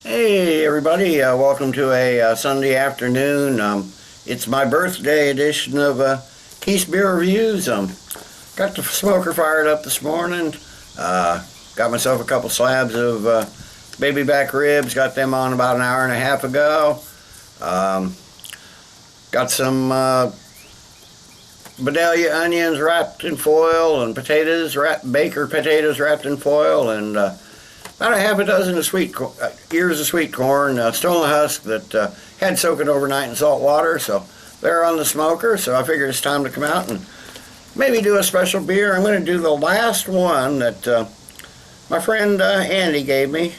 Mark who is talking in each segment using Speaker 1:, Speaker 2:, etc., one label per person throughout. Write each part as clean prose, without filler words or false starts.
Speaker 1: Hey everybody, welcome to a Sunday afternoon. It's my birthday edition of Keith's Beer Reviews. Got the smoker fired up this morning. Got myself a couple slabs of baby back ribs. Got them on about an hour and a half ago. Got some Bedelia onions wrapped in foil and potatoes, baker potatoes wrapped in foil, and about a half a dozen of ears of sweet corn, still in the husk, that had soaking overnight in salt water, so they're on the smoker. So I figured it's time to come out and maybe do a special beer. I'm going to do the last one that my friend Andy gave me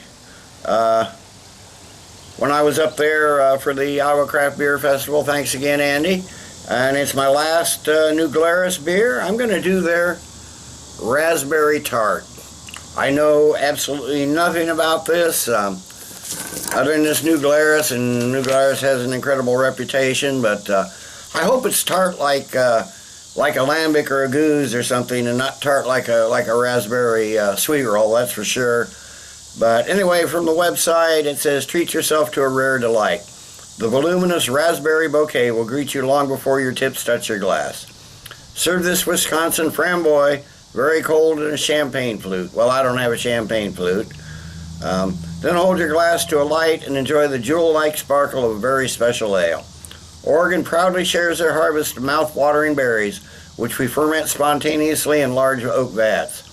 Speaker 1: when I was up there for the Iowa Craft Beer Festival. Thanks again, Andy. And it's my last new Glarus beer. I'm going to do their raspberry tart. I know absolutely nothing about this other than this New Glarus, and New Glarus has an incredible reputation, but I hope it's tart like a lambic or a goose or something, and not tart like a raspberry sweet roll, that's for sure. But anyway, from the website it says, treat yourself to a rare delight. The voluminous raspberry bouquet will greet you long before your tips touch your glass. Serve this Wisconsin framboise very cold in a champagne flute. Well, I don't have a champagne flute. Then hold your glass to a light and enjoy the jewel-like sparkle of a very special ale. Oregon proudly shares their harvest of mouth-watering berries, which we ferment spontaneously in large oak vats.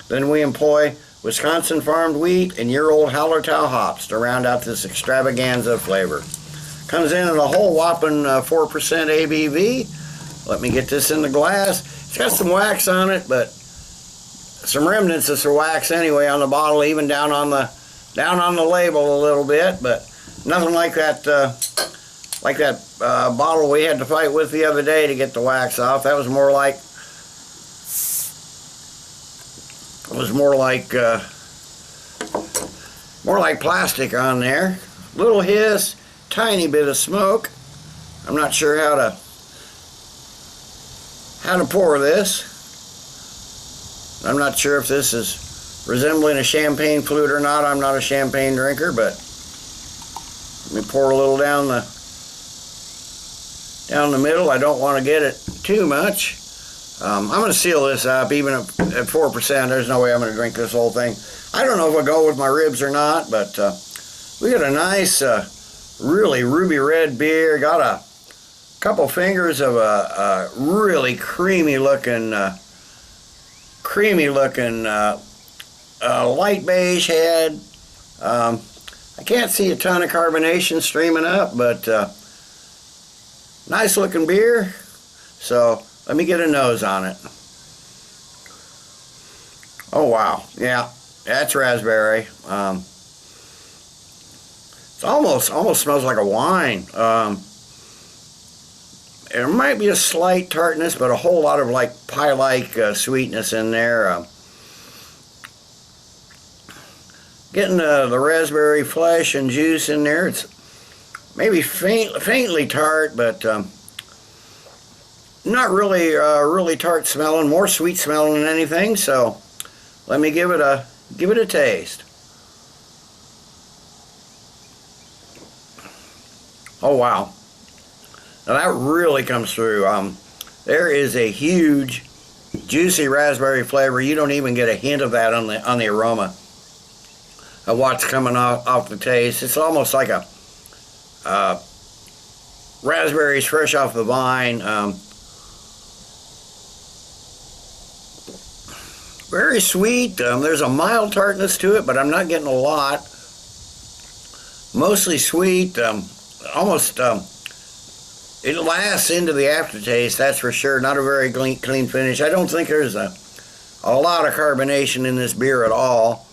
Speaker 1: Then we employ Wisconsin farmed wheat and year-old Hallertau hops to round out this extravaganza flavor. Comes in at a whole whopping 4% ABV. Let me get this in the glass. It's got some wax on it, but some remnants of some wax anyway on the bottle, even down on the label a little bit, but nothing like that bottle we had to fight with the other day to get the wax off. That was more like plastic on there. Little hiss, tiny bit of smoke. I'm not sure how to pour this. I'm not sure if this is resembling a champagne flute or not. I'm not a champagne drinker, but let me pour a little down the middle. I don't want to get it too much. I'm going to seal this up, even at 4%. There's no way I'm going to drink this whole thing. I don't know if I'll go with my ribs or not, but we got a nice, really ruby red beer. Got a couple fingers of a really creamy looking light beige head. I can't see a ton of carbonation streaming up, but nice looking beer. So let me get a nose on it. Oh wow, yeah, that's raspberry. It almost smells like a wine. There might be a slight tartness, but a whole lot of like pie-like sweetness in there. Getting the raspberry flesh and juice in there. It's maybe faintly tart, but not really tart smelling. More sweet smelling than anything. So let me give it a taste. Oh wow. Now that really comes through. There is a huge, juicy raspberry flavor. You don't even get a hint of that on the aroma of what's coming off the taste. It's almost like a raspberries fresh off the vine. Very sweet. There's a mild tartness to it, but I'm not getting a lot. Mostly sweet. Almost. It lasts into the aftertaste, that's for sure. Not a very clean finish. I don't think there's a lot of carbonation in this beer at all.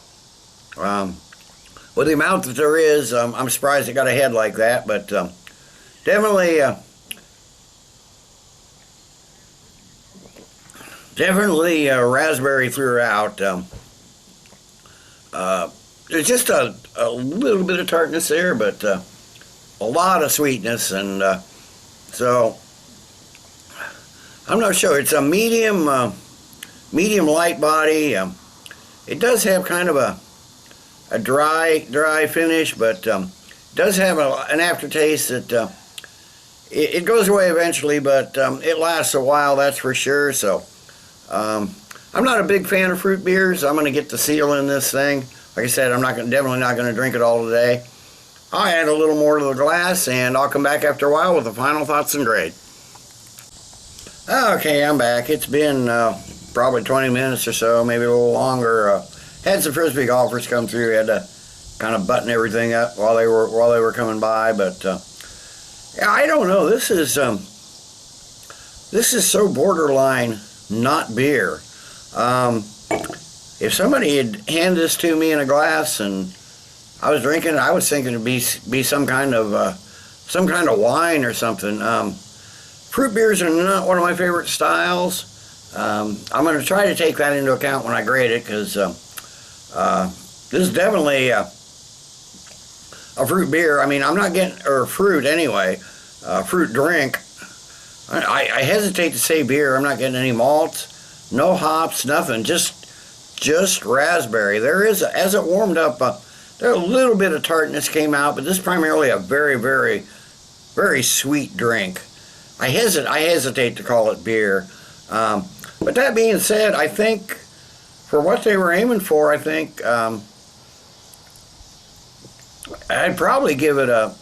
Speaker 1: With the amount that there is, I'm surprised it got a head like that, but definitely raspberry throughout. There's just a little bit of tartness there, but a lot of sweetness, and so I'm not sure. It's a medium light body. It does have kind of a a dry finish, but does have an aftertaste that it goes away eventually, but it lasts a while, that's for sure. So I'm not a big fan of fruit beers. I'm going to get the seal in this thing. Like I said, I'm definitely not going to drink it all today. I'll add a little more to the glass, and I'll come back after a while with the final thoughts and grade. Okay, I'm back. It's been probably 20 minutes or so, maybe a little longer. Had some Frisbee golfers come through. Had to kind of button everything up while they were coming by, but yeah, I don't know. This is so borderline not beer. If somebody had handed this to me in a glass and I was drinking it, I was thinking it'd be some kind of wine or something. Fruit beers are not one of my favorite styles. I'm going to try to take that into account when I grade it, because this is definitely a fruit beer. I mean, I'm not getting, or fruit anyway, fruit drink. I hesitate to say beer. I'm not getting any malts, no hops, nothing. Just raspberry. There is, as it warmed up, there a little bit of tartness came out, but this is primarily a very, very, very sweet drink. I hesitate to call it beer. But that being said, I think for what they were aiming for, I think I'd probably give it a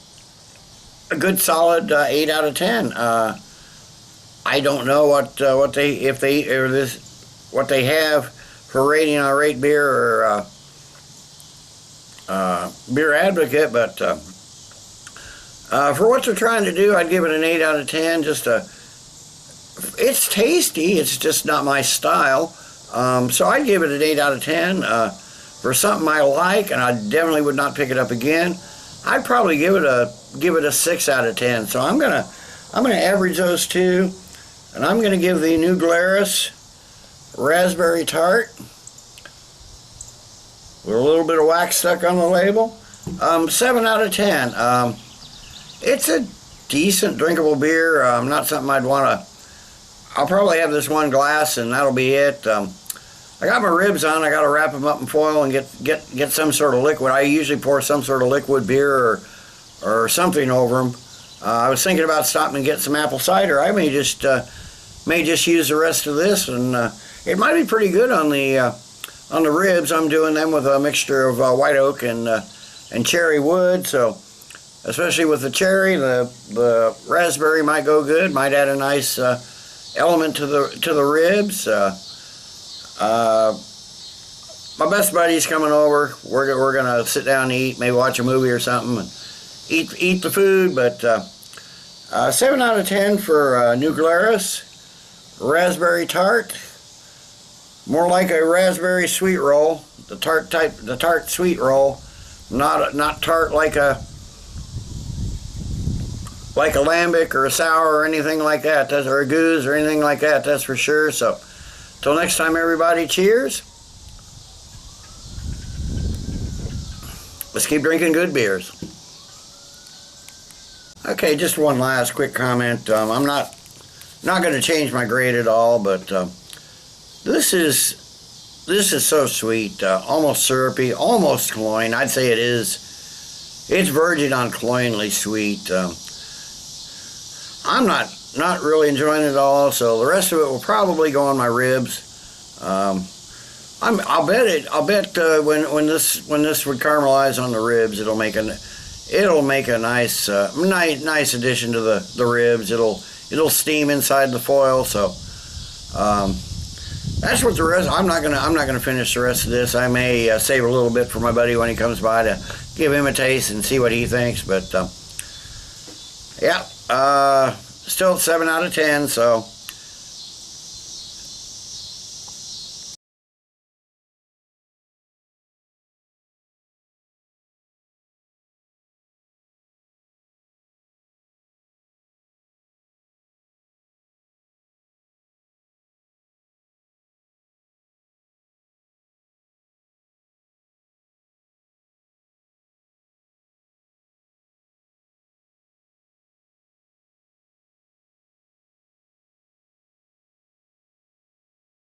Speaker 1: good solid 8 out of 10. I don't know what they have for rating on Rate Beer or Beer Advocate, but for what they're trying to do, I'd give it an 8 out of 10. It's tasty, it's just not my style. So I'd give it an 8 out of 10. For something I like, and I definitely would not pick it up again, I'd probably give it a 6 out of 10. So I'm gonna average those two, and I'm gonna give the new Glarus Raspberry Tart with a little bit of wax stuck on the label, 7 out of 10. It's a decent drinkable beer. Not something I'd want to. I'll probably have this one glass and that'll be it. I got my ribs on. I got to wrap them up in foil and get some sort of liquid. I usually pour some sort of liquid beer or something over them. I was thinking about stopping and get some apple cider. I may just use the rest of this, and it might be pretty good on the ribs. I'm doing them with a mixture of white oak and cherry wood. So, especially with the cherry, the raspberry might go good. Might add a nice element to the ribs. My best buddy's coming over. We're gonna sit down and eat, maybe watch a movie or something, and eat the food. But 7 out of 10 for New Glarus Raspberry Tart. More like a raspberry sweet roll, the tart sweet roll, not tart like a lambic or a sour or anything like that, or a goose or anything like that, that's for sure. So, till next time, everybody, cheers. Let's keep drinking good beers. Okay, just one last quick comment. I'm not going to change my grade at all, but this is so sweet, almost syrupy, almost cloying. I'd say it is. It's verging on cloyingly sweet. I'm not really enjoying it at all, so the rest of it will probably go on my ribs. I'll bet when this would caramelize on the ribs, it'll make a nice nice addition to the ribs. It'll steam inside the foil. So that's what the rest. I'm not gonna finish the rest of this. I may save a little bit for my buddy when he comes by to give him a taste and see what he thinks. But yeah. Still 7 out of 10, so